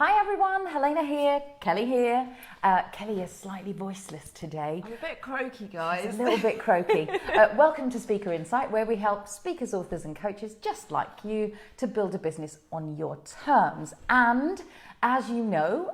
Hi everyone, Helena here, Kelly here. Kelly is slightly voiceless today. I'm a bit croaky, guys. She's a little bit croaky. Welcome to Speaker Insight, where we help speakers, authors and coaches just like you to build a business on your terms. And as you know,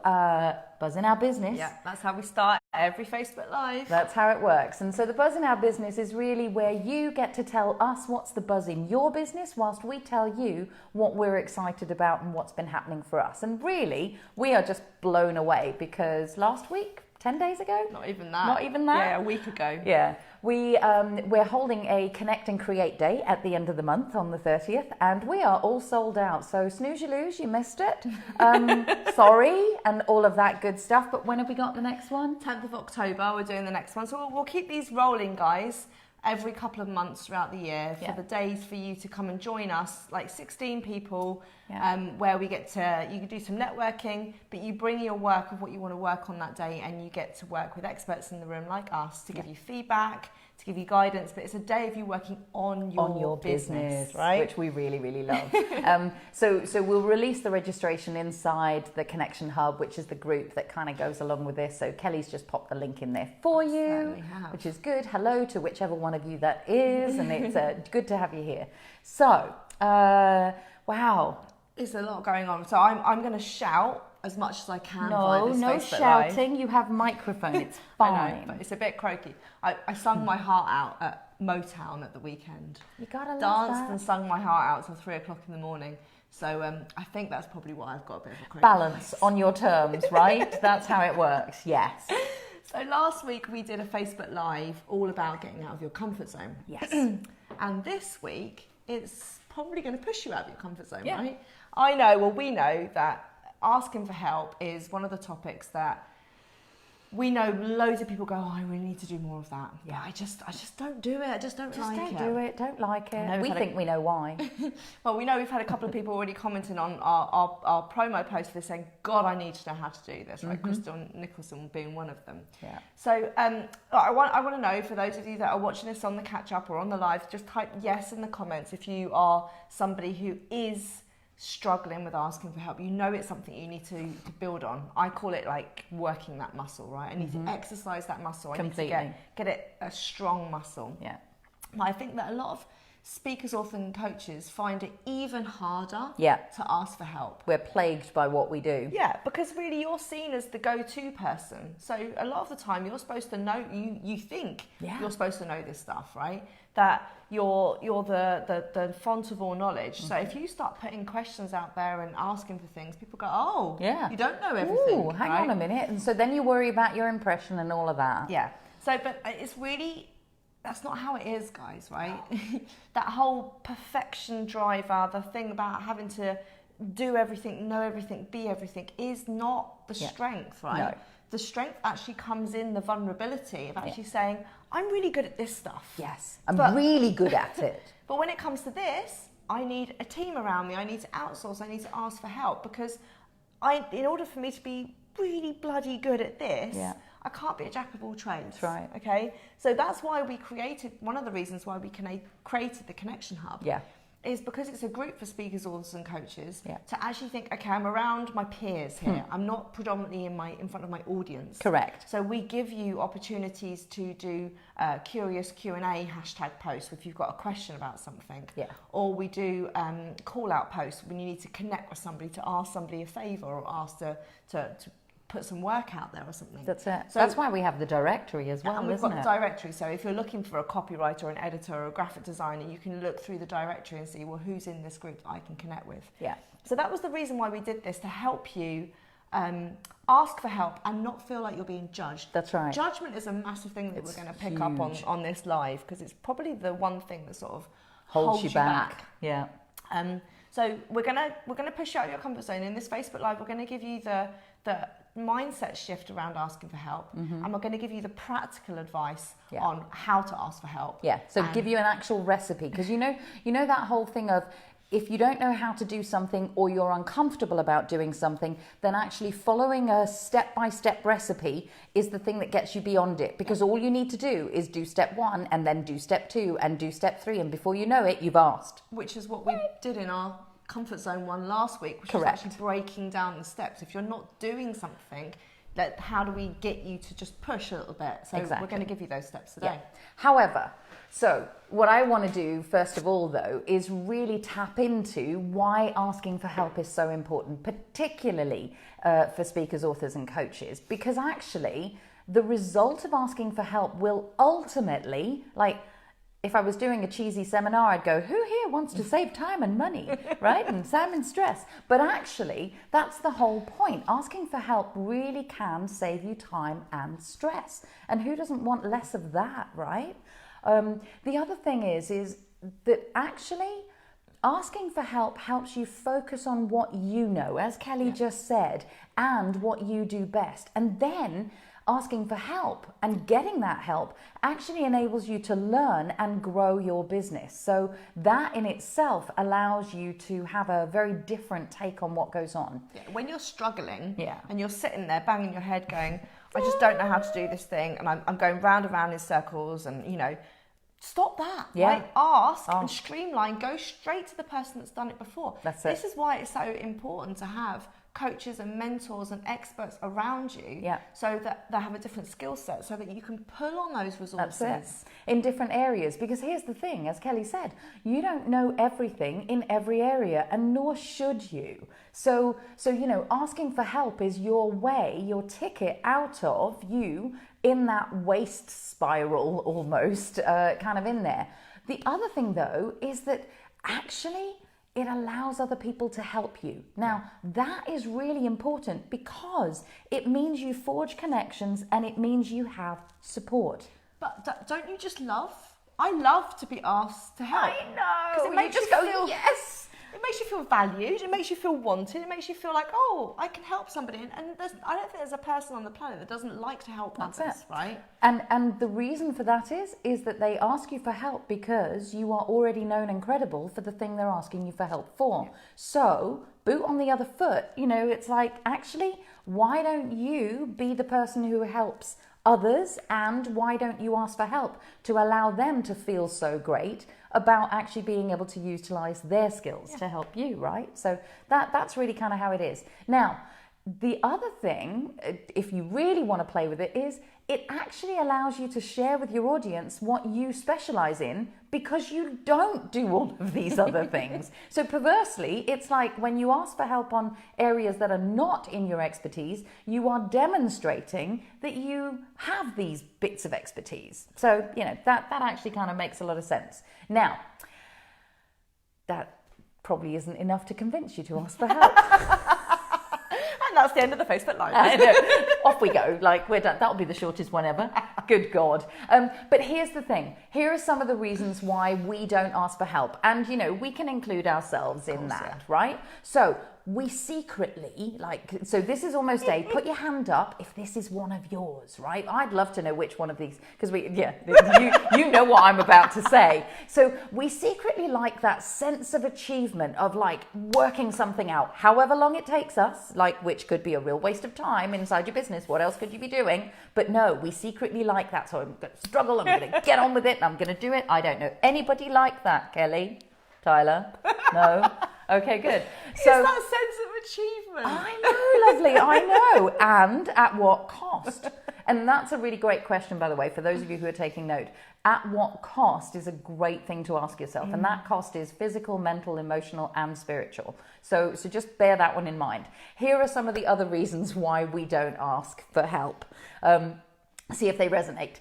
Buzz in Our Business. Yeah, that's how we start every Facebook Live. That's how it works. And so the Buzz in Our Business is really where you get to tell us what's the buzz in your business whilst we tell you what we're excited about and what's been happening for us. And really, we are just blown away because last week, 10 days ago? Not even that. Not even that? Yeah, a week ago. Yeah. We're holding a Connect and Create Day at the end of the month on the 30th, and we are all sold out. So snooze you lose, you missed it. Sorry, and all of that good stuff. But when have we got the next one? 10th of October, we're doing the next one. So we'll keep these rolling, guys, every couple of months throughout the year for the days for you to come and join us, like 16 people, where we get to, you can do some networking, but you bring your work of what you want to work on that day, and you get to work with experts in the room like us to give you feedback, to give you guidance, but it's a day of you working on your business, right? Which we really, really love. So we'll release the registration inside the Connection Hub, which is the group that kind of goes along with this. So Kelly's just popped the link in there for you, which is good. Hello to whichever one of you that is, and it's good to have you here. So, wow. There's a lot going on. So I'm going to shout as much as I can. No Facebook shouting. Live. You have microphone. It's fine. I know, but it's a bit croaky. I sung my heart out at Motown at the weekend. You gotta love danced that. and sung my heart out till 3 o'clock in the morning. So I think that's probably why I've got a bit of a croaky balance voice. on your terms, right? That's how it works. Yes. So last week we did a Facebook Live all about getting out of your comfort zone. Yes. And this week it's probably going to push you out of your comfort zone, Yeah. right? I know. Well, we know that asking for help is one of the topics that we know loads of people go, oh, I really need to do more of that. Yeah. But I just don't do it. I just don't like it. Just don't do it. Don't like I it. know We we've think we know why. Well, we know we've had a couple of people already commenting on our promo post for this saying, God, I need to know how to do this, right? Crystal Nicholson being one of them. Yeah. So I want to know, for those of you that are watching this on the catch up or on the live, just type yes in the comments if you are somebody who is struggling with asking for help. You know it's something you need to build on. I call it like working that muscle, right? I need to exercise that muscle. I Completely. need to get it a strong muscle. Yeah. But I think that a lot of speakers, authors and coaches find it even harder Yeah. to ask for help. We're plagued by what we do. Yeah, because really you're seen as the go-to person. So a lot of the time you're supposed to know, you think you're supposed to know this stuff, right? That you're the font of all knowledge. So if you start putting questions out there and asking for things, people go, oh, Yeah. you don't know everything. Ooh, hang right? on a minute. And so then you worry about your impression and all of that. Yeah. So, but it's really, that's not how it is, guys, right? That whole perfection driver, the thing about having to do everything, know everything, be everything is not the strength, right? No. The strength actually comes in the vulnerability of actually saying, I'm really good at this stuff. Yes. I'm really good at it. But when it comes to this, I need a team around me. I need to outsource. I need to ask for help because in order for me to be really bloody good at this, I can't be a jack of all trades. That's right. Okay. So that's why we created, one of the reasons why we created the Connection Hub. Yeah. Is because it's a group for speakers, authors and coaches to actually think, okay, I'm around my peers here. I'm not predominantly in front of my audience. Correct. So we give you opportunities to do curious Q&A hashtag posts if you've got a question about something. Yeah. Or we do call out posts when you need to connect with somebody, to ask somebody a favour or ask to put some work out there or something. That's it. So that's why we have the directory as well, and we've isn't got it? the directory. So if you're looking for a copywriter or an editor or a graphic designer, you can look through the directory and see, well, who's in this group that I can connect with. Yeah. So that was the reason why we did this, to help you ask for help and not feel like you're being judged. That's right. Judgment is a massive thing that we're going to pick huge. up on this live, because it's probably the one thing that sort of Holds you back. Yeah. So we're gonna push you out of your comfort zone. In this Facebook Live, we're gonna give you the mindset shift around asking for help, and we're gonna give you the practical advice on how to ask for help. Yeah. So give you an actual recipe, because you know that whole thing of, if you don't know how to do something or you're uncomfortable about doing something, then actually following a step-by-step recipe is the thing that gets you beyond it, because all you need to do is do step 1 and then do step 2 and do step 3, and before you know it, you've asked. Which is what we did in our comfort zone one last week, which Correct. is actually breaking down the steps. If you're not doing something, how do we get you to just push a little bit? So we're going to give you those steps today. Yeah. However, so what I want to do first of all, though, is really tap into why asking for help is so important, particularly for speakers, authors, and coaches, because actually the result of asking for help will ultimately, like, if I was doing a cheesy seminar, I'd go, who here wants to save time and money, right? And time and stress. But actually, that's the whole point. Asking for help really can save you time and stress. And who doesn't want less of that, right? The other thing is that actually asking for help helps you focus on what you know, as Kelly just said, and what you do best. And then asking for help and getting that help actually enables you to learn and grow your business. So that in itself allows you to have a very different take on what goes on. Yeah, when you're struggling and you're sitting there banging your head going, I just don't know how to do this thing, and I'm going round and round in circles, and stop that. Right? Ask and streamline. Go straight to the person that's done it before. That's it. This is why it's so important to have coaches and mentors and experts around you, so that they have a different skill set, so that you can pull on those resources. That's it. In different areas. Because here's the thing, as Kelly said, you don't know everything in every area, and nor should you. So asking for help is your way, your ticket out of you in that waste spiral almost, kind of in there. The other thing, though, is that actually it allows other people to help you. Now, that is really important because it means you forge connections and it means you have support. But don't you just love? I love to be asked to help. I know. 'Cause it makes you feel, yes. It makes you feel valued. It makes you feel wanted. It makes you feel like, oh, I can help somebody. And I don't think there's a person on the planet that doesn't like to help others, right? And the reason for that is that they ask you for help because you are already known and credible for the thing they're asking you for help for. Yeah. So, boot on the other foot, it's like, actually, why don't you be the person who helps others, and why don't you ask for help to allow them to feel so great about actually being able to utilize their skills to help you, right? So that's really kind of how it is. Now, the other thing, if you really want to play with it, is it actually allows you to share with your audience what you specialize in, because you don't do all of these other things. So perversely, it's like when you ask for help on areas that are not in your expertise, you are demonstrating that you have these bits of expertise. So, that actually kind of makes a lot of sense. Now, that probably isn't enough to convince you to ask for help. That's the end of the Facebook Live. Off we go. Like, we're done. That'll be the shortest one ever. Good God. But here's the thing. Here are some of the reasons why we don't ask for help. And, we can include ourselves in that, right? So we secretly, so this is almost put your hand up if this is one of yours, right? I'd love to know which one of these, because you know what I'm about to say. So we secretly like that sense of achievement of working something out, however long it takes us, which could be a real waste of time inside your business. What else could you be doing? But no, we secretly like that. So I'm going to struggle. I'm going to get on with it. And I'm going to do it. I don't know anybody like that, Kelly, Tyler. No. Okay, good. So it's that sense of achievement. I know, lovely, I know. And at what cost? And that's a really great question, by the way, for those of you who are taking note. At what cost is a great thing to ask yourself. And that cost is physical, mental, emotional, and spiritual. So just bear that one in mind. Here are some of the other reasons why we don't ask for help. See if they resonate.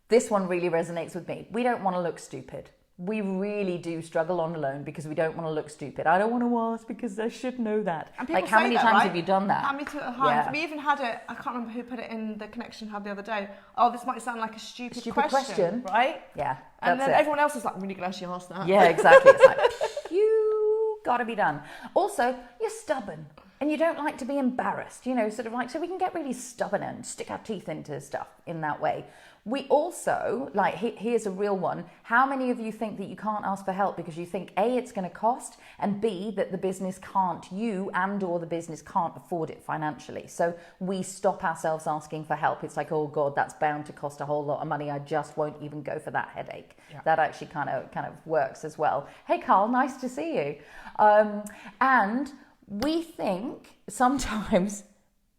This one really resonates with me. We don't want to look stupid. We really do struggle on alone because we don't want to look stupid. I don't want to ask because I should know that. And people how many times right? have you done that? How many times? We even had it, I can't remember who put it in the Connection Hub the other day. Oh, this might sound like a stupid question, right? Yeah, and then everyone else is like, I'm really glad she asked that. Yeah, exactly. It's like, you gotta be done. Also, you're stubborn. And you don't like to be embarrassed, sort of like, so we can get really stubborn and stick our teeth into stuff in that way. We also, like, here's a real one. How many of you think that you can't ask for help because you think A, it's going to cost, and B, that the business can't, you and or the business can't afford it financially? So we stop ourselves asking for help. It's like, oh God, that's bound to cost a whole lot of money. I just won't even go for that headache. Yeah. That actually kind of works as well. Hey, Carl, nice to see you. And we think, sometimes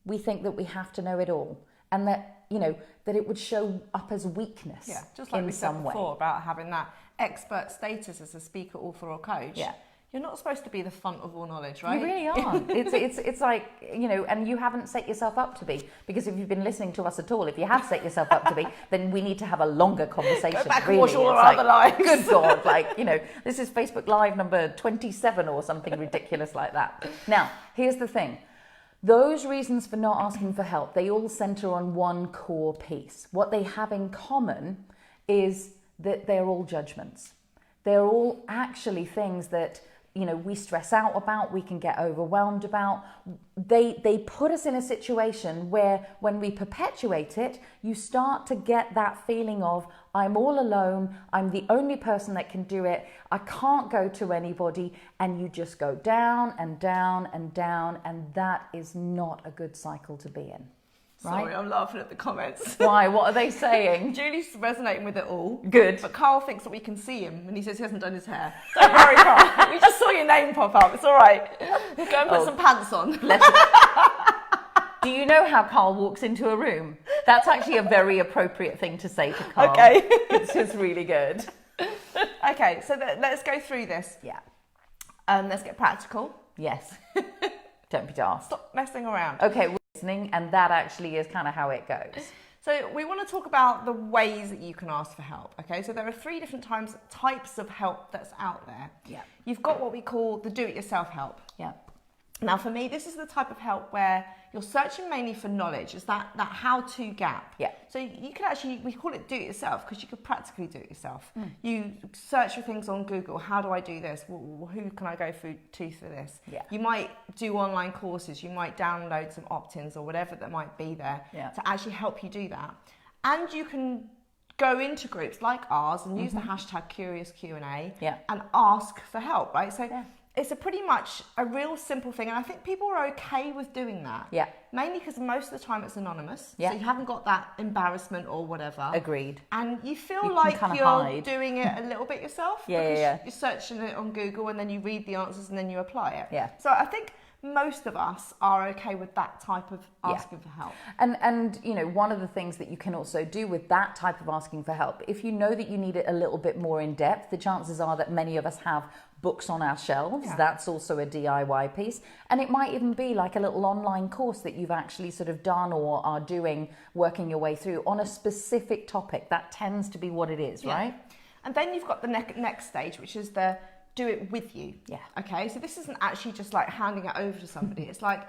we think that we have to know it all, and that, that it would show up as weakness. Yeah, just like we said before about having that expert status as a speaker, author, or coach. Yeah. You're not supposed to be the font of all knowledge, right? You really aren't. It's like, and you haven't set yourself up to be, because if you've been listening to us at all, if you have set yourself up to be, then we need to have a longer conversation. Go back really. And watch all our other lives. Good God, this is Facebook Live number 27 or something ridiculous like that. Now, here's the thing. Those reasons for not asking for help, they all center on one core piece. What they have in common is that they're all judgments. They're all actually things that, we stress out about, we can get overwhelmed about. They put us in a situation where when we perpetuate it, you start to get that feeling of, I'm all alone, I'm the only person that can do it, I can't go to anybody, and you just go down and down and down, and that is not a good cycle to be in. Right? Sorry, I'm laughing at the comments. Why? What are they saying? Julie's resonating with it all. Good. But Carl thinks that we can see him, and he says he hasn't done his hair. Don't worry, Carl. We just saw your name pop up. It's all right. Go and put some pants on. Do you know how Carl walks into a room? That's actually a very appropriate thing to say to Carl. Okay. It's just really good. Okay, so let's go through this. Yeah. Let's get practical. Yes. Don't be daft. Stop messing around. Okay. And that actually is kind of how it goes. So we want to talk about the ways that you can ask for help. Okay, so there are 3 different types of help that's out there. Yeah. You've got what we call the do-it-yourself help. Yeah. Now, for me, this is the type of help where you're searching mainly for knowledge. It's that how-to gap. Yeah. So you can actually, we call it do-it-yourself because you could practically do it yourself. You search for things on Google. How do I do this? Who can I go to for this? Yeah. You might do online courses. You might download some opt-ins or whatever that might be there to actually help you do that. And you can go into groups like ours and use the hashtag #CuriousQ&A and ask for help, right? So it's pretty much a real simple thing, and I think people are okay with doing that. Yeah. Mainly because most of the time it's anonymous, yeah. so you haven't got that embarrassment or whatever. Agreed. And you feel like you're doing it a little bit yourself. Yeah. You're searching it on Google and then you read the answers and then you apply it. Yeah. So I think most of us are okay with that type of asking for help. And one of the things that you can also do with that type of asking for help, if you know that you need it a little bit more in depth, the chances are that many of us have books on our shelves. Yeah. That's also a DIY piece. And it might even be like a little online course that you've actually sort of done or are doing, working your way through on a specific topic. That tends to be what it is, right? And then you've got the next stage, which is the do it with you. Yeah. Okay, so this isn't actually just like handing it over to somebody. It's like,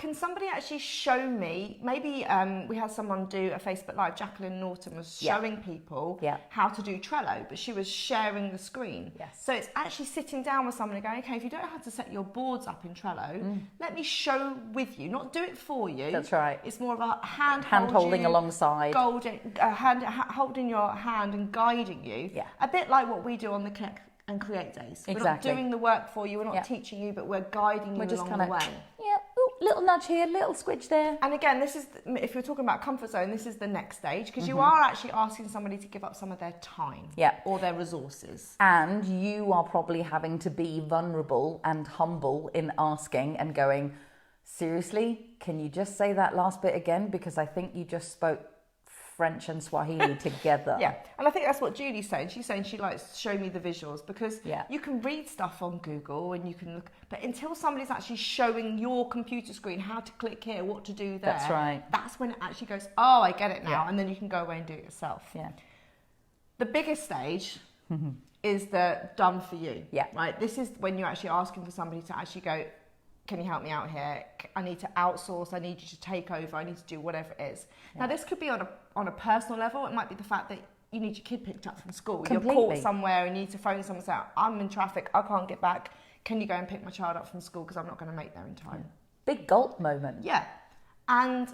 can somebody actually show me? Maybe we had someone do a Facebook Live. Jacqueline Norton was showing people how to do Trello, but she was sharing the screen. Yes. So it's actually sitting down with somebody going, okay, if you don't know how to set your boards up in Trello, let me show with you, not do it for you. That's right. It's more of a hand holding alongside. Holding your hand and guiding you. Yeah. A bit like what we do on the Connect and Create days. Exactly. We're not doing the work for you, we're not teaching you, but we're guiding you along the way. Yeah, ooh, little nudge here, little squidge there. And again, this is, if you're talking about comfort zone, this is the next stage, because you are actually asking somebody to give up some of their time or their resources. And you are probably having to be vulnerable and humble in asking and going, seriously, can you just say that last bit again? Because I think you just spoke French and Swahili together. Yeah, and I think that's what Julie's saying. She's saying she likes to show me the visuals because you can read stuff on Google and you can look, but until somebody's actually showing your computer screen how to click here, what to do there, that's right. That's when it actually goes, oh, I get it now, and then you can go away and do it yourself. Yeah. The biggest stage is the done for you. Yeah. Right. This is when you're actually asking for somebody to actually go, can you help me out here? I need to outsource. I need you to take over. I need to do whatever it is. Yeah. Now, this could be on a personal level. It might be the fact that you need your kid picked up from school. Completely. You're caught somewhere and you need to phone someone and say, I'm in traffic. I can't get back. can you go and pick my child up from school because I'm not going to make there in time. Big gulp moment. Yeah. And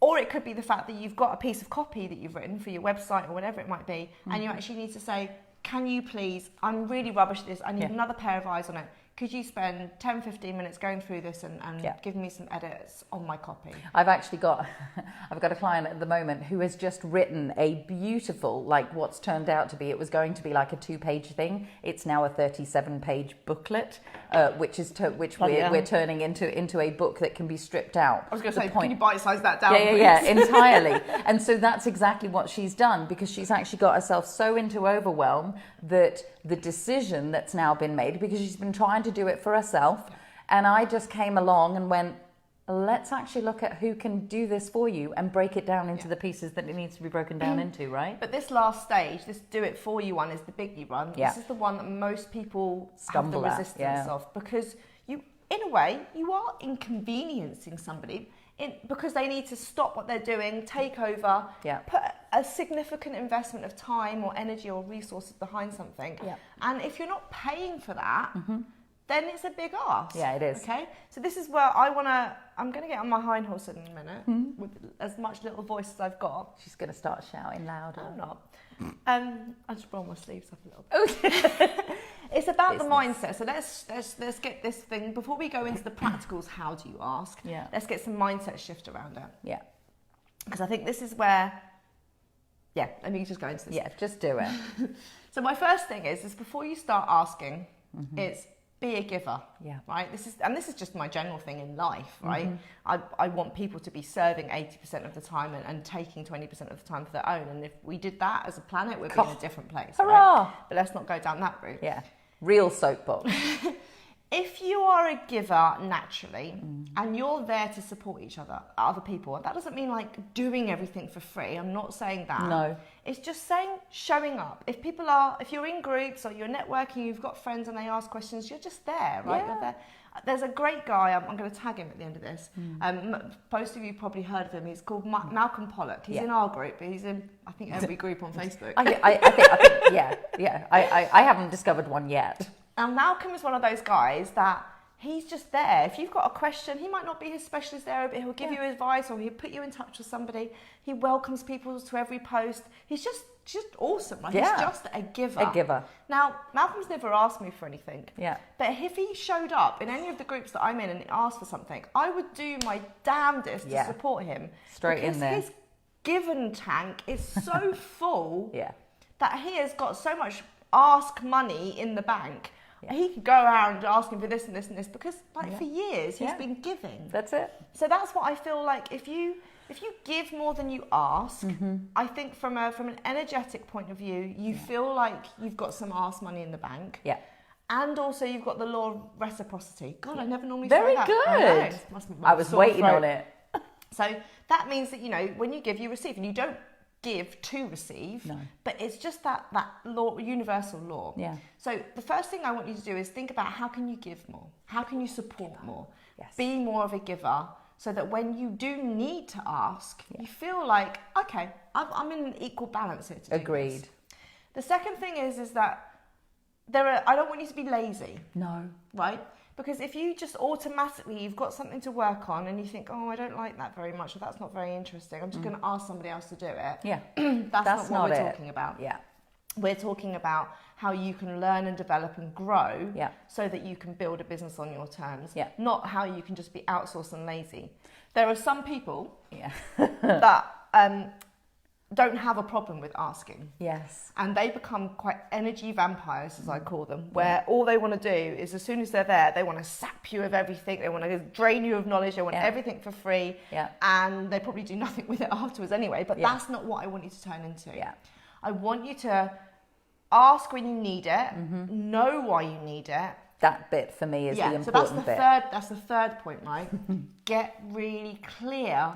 or it could be the fact that you've got a piece of copy that you've written for your website or whatever it might be, and you actually need to say, can you please, I'm really rubbish at this, I need another pair of eyes on it. Could you spend 10, 15 minutes going through this and give me some edits on my copy? I've actually got, I've got a client at the moment who has just written a beautiful, like what's turned out to be, it was going to be like a 2-page thing. It's now a 37-page booklet, which we're turning into a book that can be stripped out. I was going to say, can you bite-size that down? Yeah, entirely. And so that's exactly what she's done, because she's actually got herself so into overwhelm that the decision that's now been made, because she's been trying to do it for herself, and I just came along and went, let's actually look at who can do this for you and break it down into the pieces that it needs to be broken down into, right? But this last stage, this do it for you one, is the biggie one. This is the one that most people stumble have the resistance of, because you, in a way, you are inconveniencing somebody because they need to stop what they're doing, take over, put a significant investment of time or energy or resources behind something. And if you're not paying for that, then it's a big ask. Yeah, it is. Okay? So this is where I'm going to get on my hind horse in a minute with as much little voice as I've got. She's going to start shouting louder. I'm not. I just roll my sleeves up a little bit. It's about the mindset. So let's get this thing, before we go into the practicals, how do you ask? Let's get some mindset shift around it. Yeah. Because I think this is where, let me just go into this. Yeah, just do it. So my first thing is before you start asking, it's be a giver. Yeah. Right? This is just my general thing in life, right? I want people to be serving 80% of the time and taking 20% of the time for their own. And if we did that as a planet, we'd be in a different place. Hurrah! Right? But let's not go down that route. Yeah. Real soapbox. If you are a giver naturally and you're there to support other people, that doesn't mean like doing everything for free. I'm not saying that. No. It's just saying showing up. If you're in groups or you're networking, you've got friends and they ask questions, you're just there, right? Yeah. You're there. There's a great guy, I'm going to tag him at the end of this. Most of you probably heard of him. He's called Malcolm Pollock. He's in our group, but he's in, I think, every group on Facebook. I haven't discovered one yet. And Malcolm is one of those guys that he's just there. If you've got a question, he might not be his specialist area, but he'll give you advice or he'll put you in touch with somebody. He welcomes people to every post. He's just awesome. Like, he's just a giver. A giver. Now, Malcolm's never asked me for anything. Yeah. But if he showed up in any of the groups that I'm in and asked for something, I would do my damnedest to support him. Straight in there. His given tank is so full that he has got so much ask money in the bank. He could go around asking for this and this and this because, for years, he's been giving. That's it. So that's what I feel like. If you give more than you ask, I think from an energetic point of view, you feel like you've got some ask money in the bank. Yeah. And also you've got the law of reciprocity. God, I never normally say that. Very good. I was waiting on it. So that means that, when you give, you receive, and you don't give to receive, but it's just that law, universal law. Yeah. So the first thing I want you to do is think about how can you give more? How can you support more? Yes. Be more of a giver, so that when you do need to ask, you feel like, okay, I'm in an equal balance here to do Agreed. this. The second thing is that I don't want you to be lazy. No. Right? Because if you just automatically, you've got something to work on and you think, oh, I don't like that very much, or that's not very interesting, I'm just going to ask somebody else to do it. Yeah. That's not what we're talking about. Yeah. We're talking about how you can learn and develop and grow so that you can build a business on your terms, not how you can just be outsourced and lazy. There are some people that don't have a problem with asking. Yes. And they become quite energy vampires, as I call them, where all they want to do is, as soon as they're there, they want to sap you of everything. They want to drain you of knowledge. They want everything for free. Yeah. And they probably do nothing with it afterwards anyway. But that's not what I want you to turn into. Yeah. I want you to ask when you need it, know why you need it. That bit for me is the important bit. That's the third point, right? Get really clear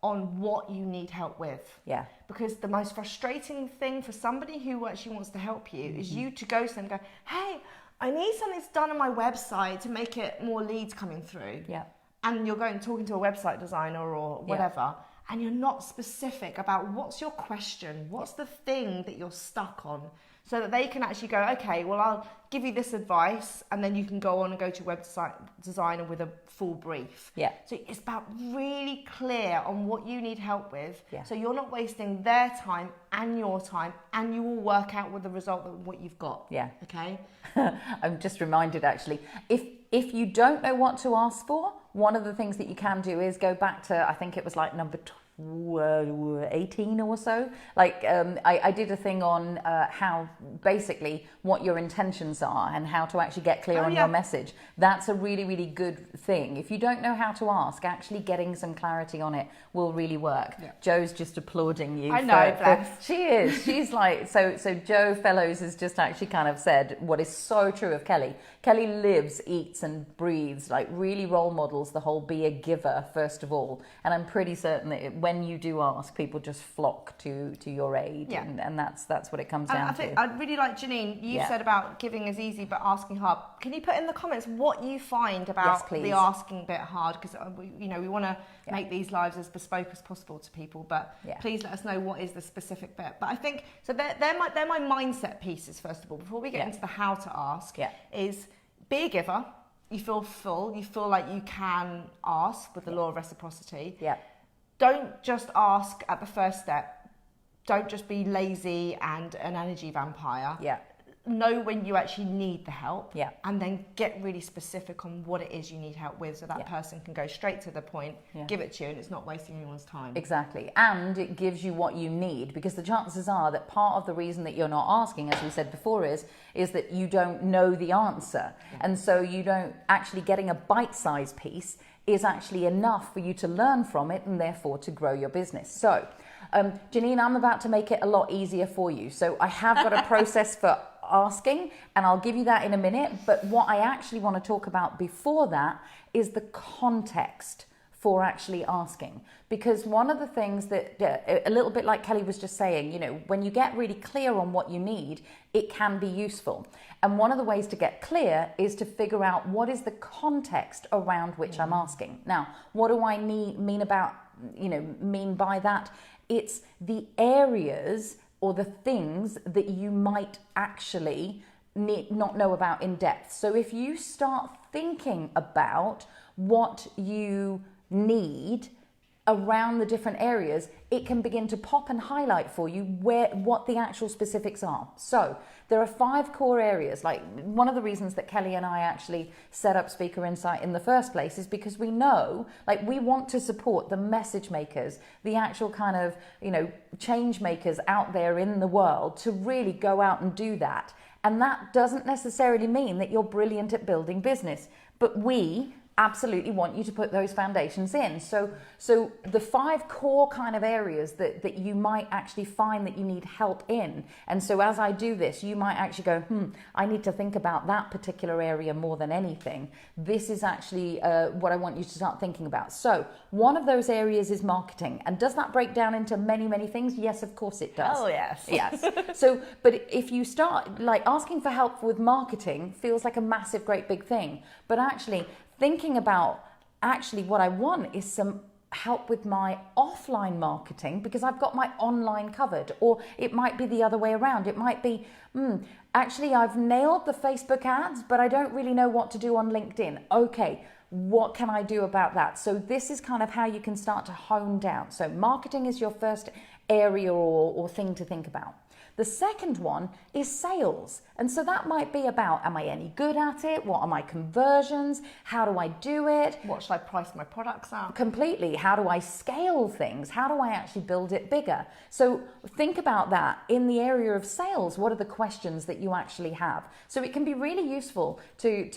on what you need help with. Yeah. Because the most frustrating thing for somebody who actually wants to help you is you to go to them and go, hey, I need something done on my website to make it more leads coming through. Yeah. And you're going talking to a website designer or whatever, and you're not specific about what's your question, what's the thing that you're stuck on. so that they can actually go, okay, well, I'll give you this advice, and then you can go on and go to a website designer with a full brief. Yeah. So it's about really clear on what you need help with. Yeah. So you're not wasting their time and your time, and you will work out with the result of what you've got. Yeah. Okay. I'm just reminded, actually, if you don't know what to ask for, one of the things that you can do is go back to, I think it was like number 18 or so. Like I did a thing on how basically what your intentions are and how to actually get clear on your message. That's a really, really good thing. If you don't know how to ask, actually getting some clarity on it will really work. Yeah. Joe's just applauding you. I know, she is. She's like, so Joe Fellows has just actually kind of said what is so true of Kelly. Kelly lives, eats and breathes, like really role models the whole be a giver first of all. And I'm pretty certain that when you do ask, people just flock to your aid. Yeah. And that's what it comes down to. I'd really like, Janine, you said about giving is easy but asking hard. Can you put in the comments what you find about the asking bit hard? Because we want to make these lives as bespoke as possible to people, but please let us know what is the specific bit. But I think, so they're my mindset pieces, first of all, before we get into the how to ask, is be a giver. You feel full, you feel like you can ask with the law of reciprocity. Yeah. Don't just ask at the first step. Don't just be lazy and an energy vampire. Yeah. Know when you actually need the help. Yeah. And then get really specific on what it is you need help with, so that person can go straight to the point, give it to you, and it's not wasting anyone's time. Exactly. And it gives you what you need, because the chances are that part of the reason that you're not asking, as we said before, is that you don't know the answer. Yeah. And so you don't actually getting a bite-sized piece is actually enough for you to learn from it and therefore to grow your business. So, Janine, I'm about to make it a lot easier for you. So I have got a process for asking, and I'll give you that in a minute. But what I actually want to talk about before that is the context for actually asking. Because one of the things that, a little bit like Kelly was just saying, when you get really clear on what you need, it can be useful. And one of the ways to get clear is to figure out what is the context around which I'm asking. Now, what do I mean by that? It's the areas or the things that you might actually not know about in depth. So if you start thinking about what you need around the different areas, it can begin to pop and highlight for you what the actual specifics are. So there are 5 core areas. Like, one of the reasons that Kelly and I actually set up Speaker Insight in the first place is because we know, like, we want to support the message makers, the actual kind of, change makers out there in the world to really go out and do that. And that doesn't necessarily mean that you're brilliant at building business, but we absolutely want you to put those foundations in. So the 5 core kind of areas that you might actually find that you need help in. And so as I do this, you might actually go, I need to think about that particular area more than anything. This is actually what I want you to start thinking about. So one of those areas is marketing. And does that break down into many, many things? Yes, of course it does. Oh, yes. Yes. So, but if you start, like, asking for help with marketing feels like a massive, great big thing. But actually, thinking about actually what I want is some help with my offline marketing, because I've got my online covered. Or it might be the other way around. It might be, actually I've nailed the Facebook ads, but I don't really know what to do on LinkedIn. Okay, what can I do about that? So this is kind of how you can start to hone down. So marketing is your first area or thing to think about. The second one is sales. And so that might be about, am I any good at it? What are my conversions? How do I do it? What should I price my products at? Completely. How do I scale things? How do I actually build it bigger? So think about that in the area of sales. What are the questions that you actually have? So it can be really useful to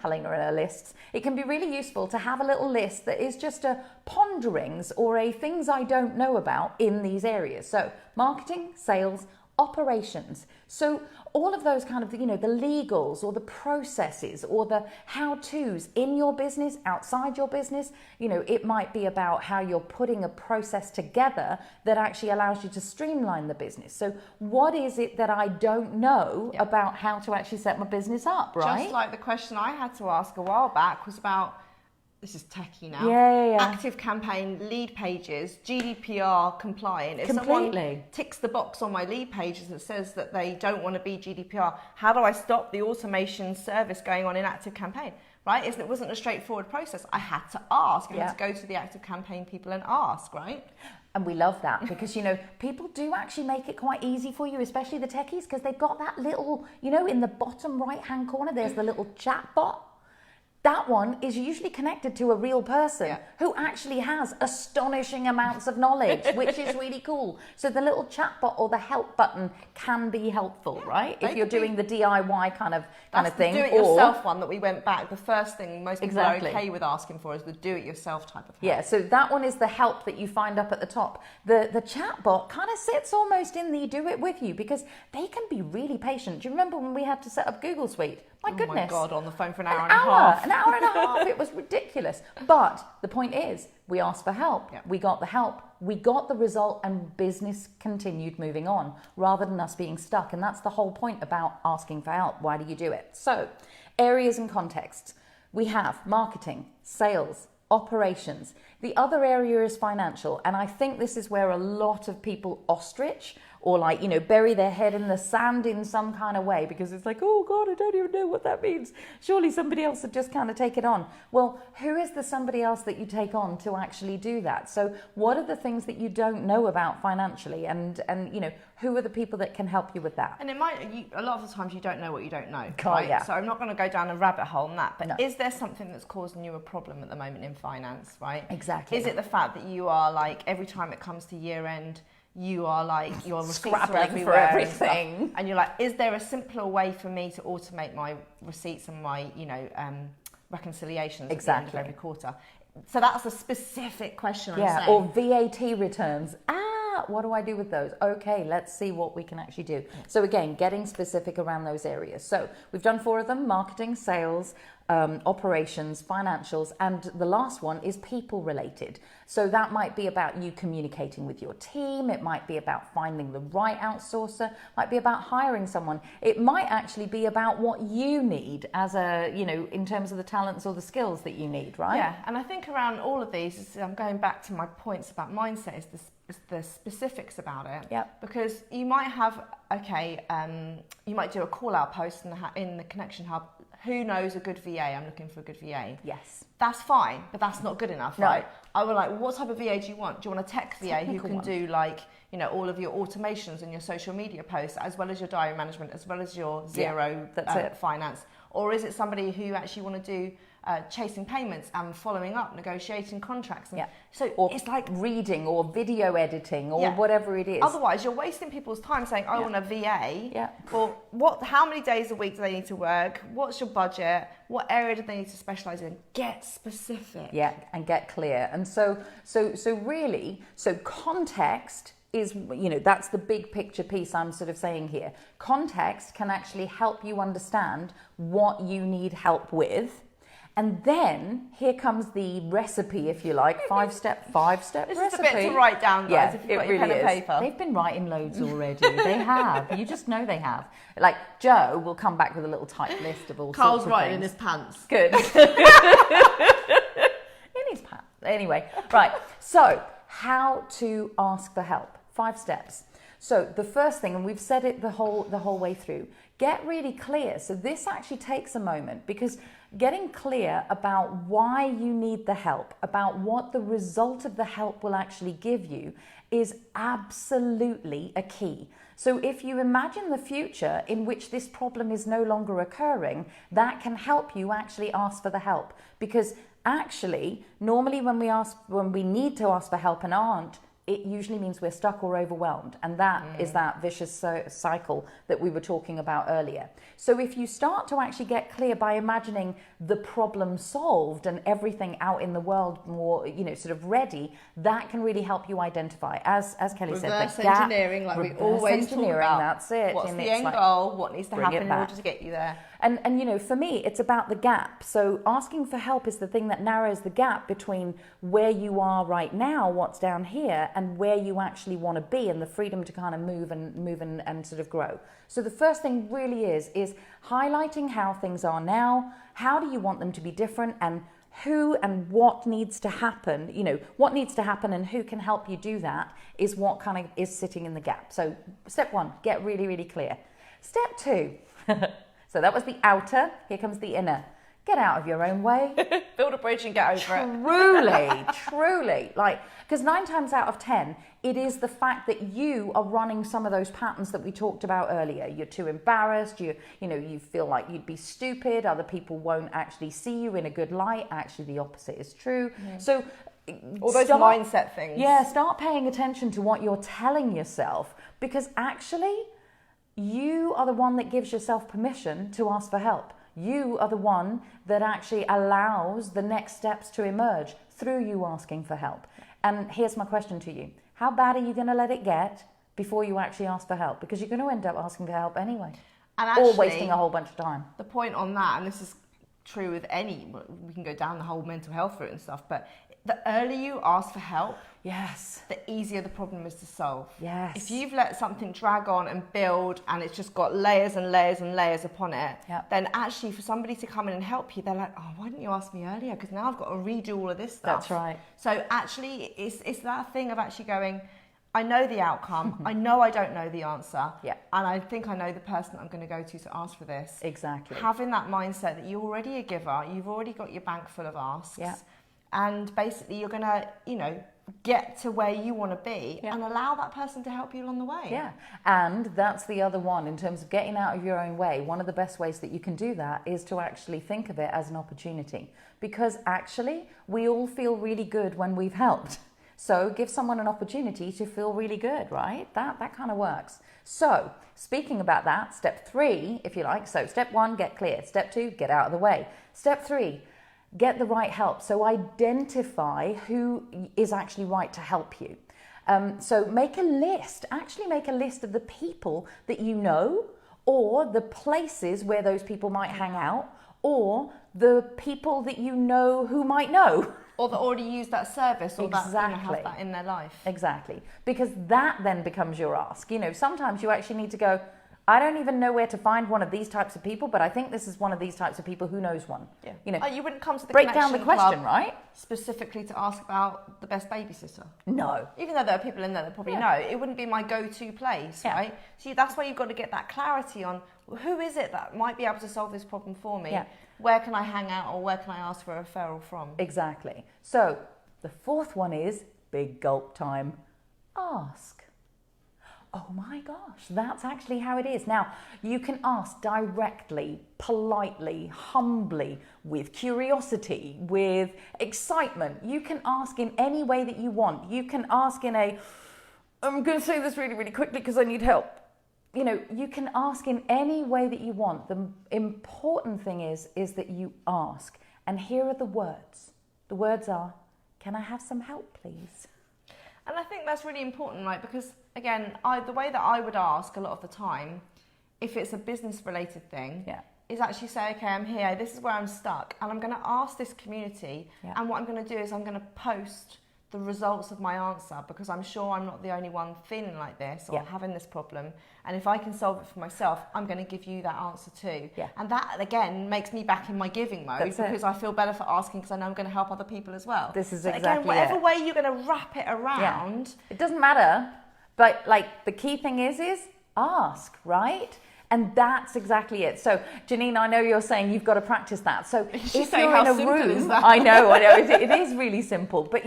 Helena and her lists. It can be really useful to have a little list that is just a ponderings or a things I don't know about in these areas. So marketing, sales, operations. So all of those kind of, the legals or the processes or the how-tos in your business, outside your business, it might be about how you're putting a process together that actually allows you to streamline the business. So what is it that I don't know about how to actually set my business up, right? Just like the question I had to ask a while back was about, this is techie now. Yeah. Active Campaign lead pages, GDPR compliant. If someone ticks the box on my lead pages that says that they don't want to be GDPR, how do I stop the automation service going on in Active Campaign? Right? It wasn't a straightforward process. I had to ask. I had to go to the Active Campaign people and ask, right? And we love that because, you know, people do actually make it quite easy for you, especially the techies, because they've got that little, you know, in the bottom right-hand corner, there's the little chat bot. That one is usually connected to a real person who actually has astonishing amounts of knowledge, which is really cool. So the little chatbot or the help button can be helpful, right? If you're doing the DIY kind of thing. The do-it-yourself one that we went back. The first thing most people are okay with asking for is the do-it-yourself type of help. Yeah, so that one is the help that you find up at the top. The chatbot kind of sits almost in the do it with you because they can be really patient. Do you remember when we had to set up Google Suite? My goodness. Oh my God, on the phone for an hour and a half. An hour and a half. It was ridiculous. But the point is, we asked for help. We got the help. We got the result and business continued moving on rather than us being stuck. And that's the whole point about asking for help. Why do you do it? So, areas and contexts. We have marketing, sales, operations. The other area is financial. And I think this is where a lot of people ostrich or like, you know, bury their head in the sand in some kind of way because it's like, oh God, I don't even know what that means. Surely somebody else would just kind of take it on. Well, who is the somebody else that you take on to actually do that? So what are the things that you don't know about financially? And you know, who are the people that can help you with that? And it might, a lot of the times you don't know what you don't know. Right? Yeah. So I'm not going to go down a rabbit hole on that, but is there something that's causing you a problem at the moment in finance, right? Exactly. Is it the fact that you are like, every time it comes to year end, you are like, your receipts are everywhere for everything. And you're like, is there a simpler way for me to automate my receipts and my, you know, reconciliations at the end of every quarter? So that's a specific question. Yeah, or VAT returns. What do I do with those? Okay, let's see what we can actually do. So again, getting specific around those areas. So we've done 4 of them: marketing, sales, operations, financials, and the last one is people related. So that might be about you communicating with your team. It might be about finding the right outsourcer. It might be about hiring someone. It might actually be about what you need as a, you know, in terms of the talents or the skills that you need, right? Yeah, and I think around all of these, I'm going back to my points about mindset, is the specifics about it. Yeah. Because you might have, you might do a call out post in the Connection Hub. Who knows a good VA? I'm looking for a good VA. Yes. That's fine, but that's not good enough, right? I would like, well, what type of VA do you want? Do you want a tech VA who can do like, you know, all of your automations and your social media posts, as well as your diary management, as well as your zero finance? Or is it somebody who actually want to do chasing payments and following up, negotiating contracts? And so or it's like reading or video editing or whatever it is. Otherwise, you're wasting people's time saying, I want a VA. Yeah. Well, how many days a week do they need to work? What's your budget? What area do they need to specialize in? Get specific. Yeah, and get clear. And so really, context is, you know, that's the big picture piece I'm sort of saying here. Context can actually help you understand what you need help with. And then here comes the recipe, if you like, five-step recipe. This is a bit to write down, guys, if you've got your pen and paper. They've been writing loads already. They have. You just know they have. Like, Joe will come back with a little typed list of all Carl's sorts of writing things. in his pants. Good. In his pants. Anyway, right. So, how to ask for help. 5 steps. So the first thing, and we've said it the whole way through, get really clear. So this actually takes a moment, because getting clear about why you need the help, about what the result of the help will actually give you, is absolutely a key. So if you imagine the future in which this problem is no longer occurring, that can help you actually ask for the help. Because actually, normally when we need to ask for help and aren't, it usually means we're stuck or overwhelmed. And that is that vicious cycle that we were talking about earlier. So if you start to actually get clear by imagining the problem solved and everything out in the world more, sort of ready, that can really help you identify, as Kelly said, reverse engineering, like we always talk about. That's it. What's the end goal? What needs to happen in order to get you there? And for me, it's about the gap. So asking for help is the thing that narrows the gap between where you are right now, what's down here, and where you actually want to be, and the freedom to kind of move and sort of grow. So the first thing really is highlighting how things are now. How do you want them to be different, and who and what needs to happen, what needs to happen and who can help you do that is what kind of is sitting in the gap. So step 1, get really, really clear. Step 2, so that was the outer, here comes the inner. Get out of your own way. Build a bridge and get over it. Truly. Because 9 times out of 10, it is the fact that you are running some of those patterns that we talked about earlier. You're too embarrassed. You feel like you'd be stupid. Other people won't actually see you in a good light. Actually, the opposite is true. Mm. So all those mindset things. Yeah, start paying attention to what you're telling yourself, because actually, you are the one that gives yourself permission to ask for help. You are the one that actually allows the next steps to emerge through you asking for help. And here's my question to you. How bad are you going to let it get before you actually ask for help? Because you're going to end up asking for help anyway. And actually, or wasting a whole bunch of time. The point on that, and this is true with we can go down the whole mental health route and stuff, but the earlier you ask for help, yes, the easier the problem is to solve. Yes. If you've let something drag on and build and it's just got layers and layers and layers upon it, yep. then actually for somebody to come in and help you, they're like, oh, why didn't you ask me earlier? Because now I've got to redo all of this stuff. That's right. So actually it's that thing of actually going, I know the outcome. I know I don't know the answer. Yeah. And I think I know the person that I'm going to go to ask for this. Exactly. Having that mindset that you're already a giver, you've already got your bank full of asks. Yeah. And basically you're going to, get to where you want to be, yeah. and allow that person to help you along the way. Yeah. And that's the other one in terms of getting out of your own way. One of the best ways that you can do that is to actually think of it as an opportunity, because actually we all feel really good when we've helped. So give someone an opportunity to feel really good, right? That kind of works. So speaking about that, step 3, if you like. So step 1, get clear. Step 2, get out of the way. Step 3, get the right help. So identify who is actually right to help you. So make a list. Actually make a list of the people that you know, or the places where those people might hang out, or the people that you know who might know. Or that already use that service, or exactly. that have that in their life. Exactly. Because that then becomes your ask. Sometimes you actually need to go, I don't even know where to find one of these types of people, but I think this is one of these types of people. Who knows one? Yeah. You wouldn't come to the break down the question, right? Specifically to ask about the best babysitter. No. Even though there are people in there that probably know, it wouldn't be my go-to place, right? So that's why you've got to get that clarity on who is it that might be able to solve this problem for me? Yeah. Where can I hang out, or where can I ask for a referral from? Exactly. So the 4th one is big gulp time. Ask. Oh my gosh, that's actually how it is. Now, you can ask directly, politely, humbly, with curiosity, with excitement. You can ask in any way that you want. You can ask in I'm going to say this really, really quickly because I need help. You can ask in any way that you want. The important thing is that you ask. And here are the words. The words are, can I have some help, please? And I think that's really important, right? Because again, the way that I would ask a lot of the time, if it's a business related thing, is actually say, okay, I'm here, this is where I'm stuck, and I'm going to ask this community, and what I'm going to do is I'm going to post the results of my answer, because I'm sure I'm not the only one feeling like this or having this problem, and if I can solve it for myself, I'm going to give you that answer too. And that again makes me back in my giving mode, because I feel better for asking, because I know I'm going to help other people as well. This is so exactly again, whatever way you're going to wrap it around, it doesn't matter, but the key thing is ask, right? And that's exactly it. So, Janine, I know you're saying you've got to practice that. So, if you're in a room, I know, it is really simple. But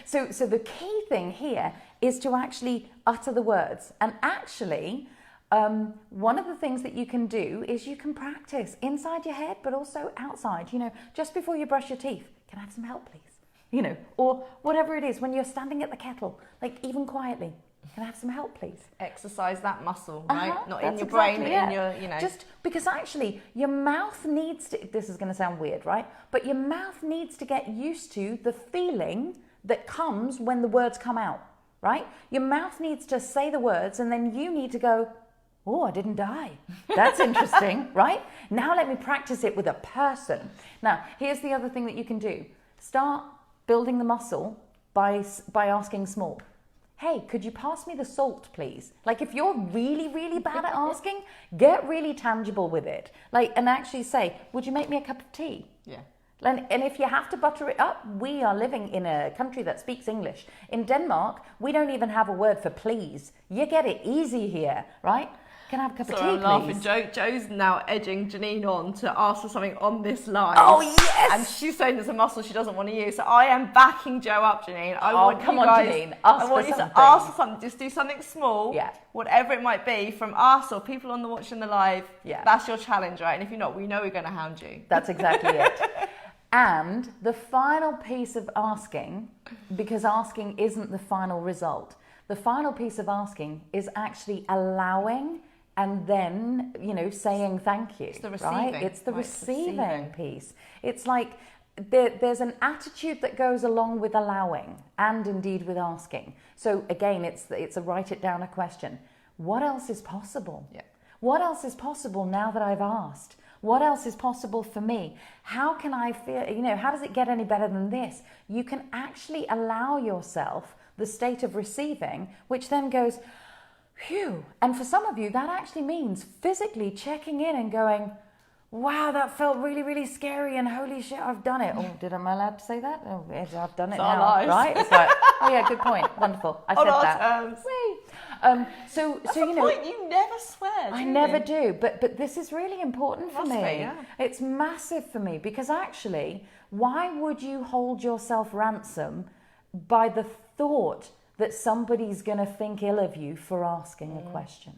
so the key thing here is to actually utter the words. And actually, one of the things that you can do is you can practice inside your head, but also outside. Just before you brush your teeth, can I have some help, please? Or whatever it is when you're standing at the kettle, even quietly. Can I have some help, please? Exercise that muscle, right? Not in your brain, but in your, Just because actually your mouth needs to, this is going to sound weird, right? But your mouth needs to get used to the feeling that comes when the words come out, right? Your mouth needs to say the words, and then you need to go, oh, I didn't die. That's interesting, right? Now let me practice it with a person. Now, here's the other thing that you can do. Start building the muscle by asking small. Hey, could you pass me the salt, please? If you're really, really bad at asking, get really tangible with it. And actually say, would you make me a cup of tea? Yeah. And if you have to butter it up, we are living in a country that speaks English. In Denmark, we don't even have a word for please. You get it easy here, right? Can I have a cup of tea, I'm please? laughing. Joe's now edging Janine on to ask for something on this live. Oh, yes! And she's saying there's a muscle she doesn't want to use. So I am backing Joe up, Janine. Janine. Ask I want for you something. to ask for something. Just do something small, yeah. whatever it might be, from us or people on the watching the live. Yeah. That's your challenge, right? And if you're not, we know we're going to hound you. That's exactly it. And the final piece of asking, because asking isn't the final result, the final piece of asking is actually allowing and then, saying thank you. It's the receiving. Right? It's the receiving piece. It's like there's an attitude that goes along with allowing and indeed with asking. So again, it's a write it down a question. What else is possible? Yeah. What else is possible now that I've asked? What else is possible for me? How can I feel, how does it get any better than this? You can actually allow yourself the state of receiving, which then goes, phew. And for some of you, that actually means physically checking in and going, wow, that felt really, really scary and holy shit, I've done it. Oh, am I allowed to say that? Oh, yes, I've done it now, right? It's like, oh yeah, good point. Wonderful. I said that. Terms. That's the point. You never swear. I never do, but this is really important for me. Yeah. It's massive for me because actually, why would you hold yourself ransom by the thought that somebody's going to think ill of you for asking a question?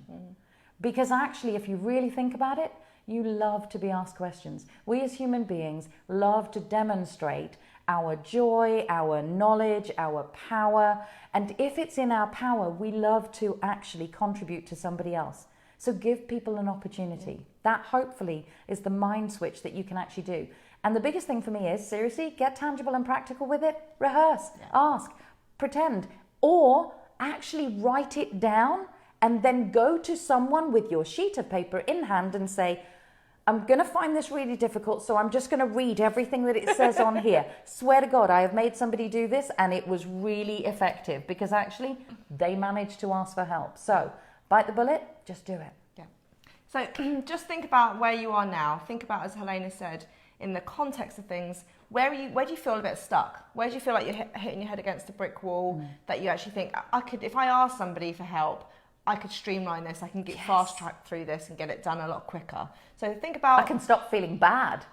Because actually, if you really think about it, you love to be asked questions. We as human beings love to demonstrate our joy, our knowledge, our power. And if it's in our power, we love to actually contribute to somebody else. So give people an opportunity. That hopefully is the mind switch that you can actually do. And the biggest thing for me is, seriously, get tangible and practical with it. Rehearse, ask, pretend, or actually write it down and then go to someone with your sheet of paper in hand and say, I'm going to find this really difficult, so I'm just going to read everything that it says on here. Swear to God, I have made somebody do this and it was really effective because actually they managed to ask for help. So bite the bullet, just do it. Yeah. So just think about where you are now. Think about, as Helena said, in the context of things, where do you feel a bit stuck? Where do you feel like you're hitting your head against a brick wall that you actually think, if I ask somebody for help, I could streamline this, I can get fast track through this and get it done a lot quicker. So think about... I can stop feeling bad.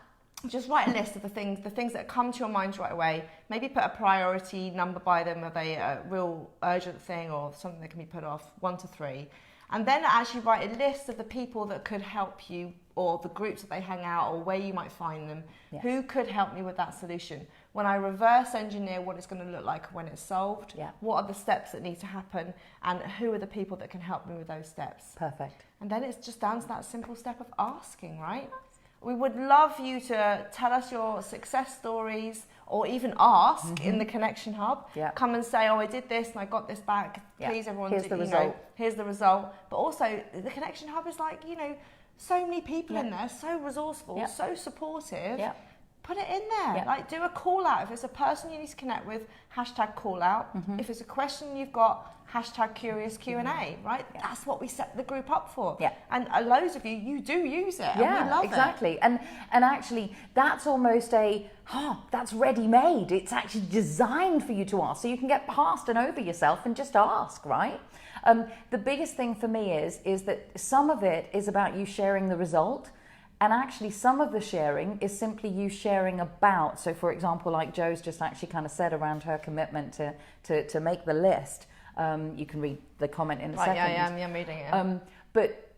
Just write a list of the things that come to your mind right away. Maybe put a priority number by them of a real urgent thing or something that can be put off, 1 to 3. And then actually write a list of the people that could help you or the groups that they hang out or where you might find them. Yeah. Who could help me with that solution? When I reverse engineer what it's going to look like when it's solved, what are the steps that need to happen and who are the people that can help me with those steps? Perfect. And then it's just down to that simple step of asking, right? We would love you to tell us your success stories or even ask in the Connection Hub. Yeah. Come and say, oh, I did this and I got this back. Please, everyone, here's the result. Here's the result. But also, the Connection Hub is like, so many people in there, so resourceful, so supportive. Yeah. Put it in there. Yeah. Like, do a call out. If it's a person you need to connect with, hashtag call out. If it's a question you've got, hashtag curious Q&A, right? Yeah. That's what we set the group up for. Yeah. And loads of you do use it. Yeah, and we love exactly. And actually, that's almost that's ready-made. It's actually designed for you to ask. So you can get past and over yourself and just ask, right? The biggest thing for me is that some of it is about you sharing the result. And actually, some of the sharing is simply you sharing about. So, for example, like Joe's just actually kind of said around her commitment to make the list. You can read the comment in a second. Yeah, I'm reading it. But,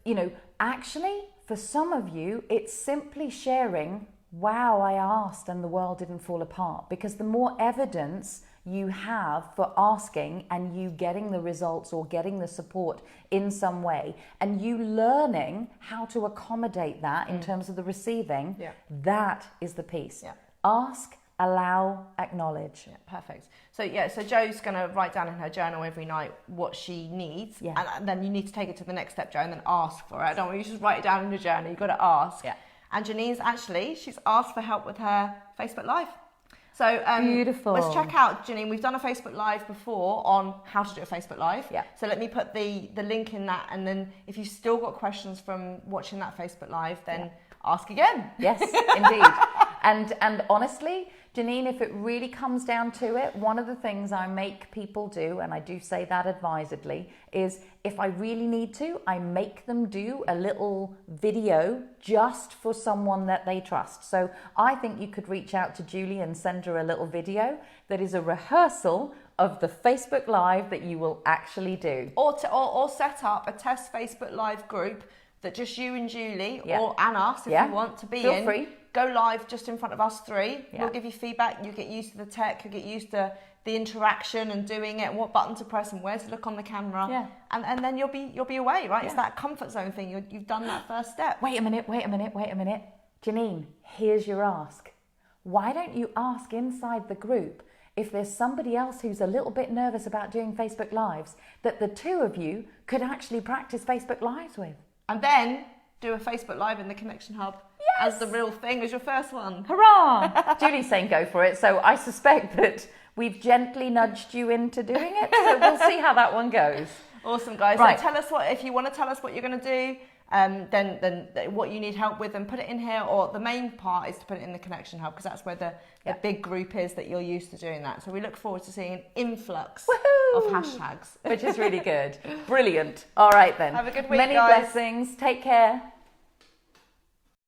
actually, for some of you, it's simply sharing, wow, I asked and the world didn't fall apart. Because the more evidence you have for asking and you getting the results or getting the support in some way and you learning how to accommodate that in terms of the receiving, that is the piece. Yeah. Ask, allow, acknowledge. Yeah, perfect. So Joe's going to write down in her journal every night what she needs, and then you need to take it to the next step, Joe, and then ask for it. I don't want you to just write it down in your journal. You've got to ask. Yeah. And Janine's she's asked for help with her Facebook Live. So beautiful. Let's check out, Janine. We've done a Facebook Live before on how to do a Facebook Live. Yeah. So let me put the link in that, and then if you've still got questions from watching that Facebook Live, then ask again. Yes, indeed. And honestly, Janine, if it really comes down to it, one of the things I make people do, and I do say that advisedly, is if I really need to, I make them do a little video just for someone that they trust. So I think you could reach out to Julie and send her a little video that is a rehearsal of the Facebook Live that you will actually do. Or set up a test Facebook Live group that just you and Julie and us, if you want to be Feel in. free. Go live just in front of us three. Yeah. We'll give you feedback. You get used to the tech. You get used to the interaction and doing it, and what button to press and where to look on the camera. Yeah. And then you'll be away, right? Yeah. It's that comfort zone thing. You've done that first step. Wait a minute. Janine, here's your ask. Why don't you ask inside the group if there's somebody else who's a little bit nervous about doing Facebook Lives that the two of you could actually practice Facebook Lives with? And then do a Facebook Live in the Connection Hub as the real thing, as your first one. Hurrah! Julie's saying go for it, so I suspect that we've gently nudged you into doing it, so we'll see how that one goes. Awesome, guys. Right. So tell us if you want to tell us what you're going to do, then what you need help with, and put it in here, or the main part is to put it in the Connection Hub, because that's where the big group is that you're used to doing that. So we look forward to seeing an influx of hashtags. Which is really good. Brilliant. All right then. Have a good week, Many guys. blessings. Take care.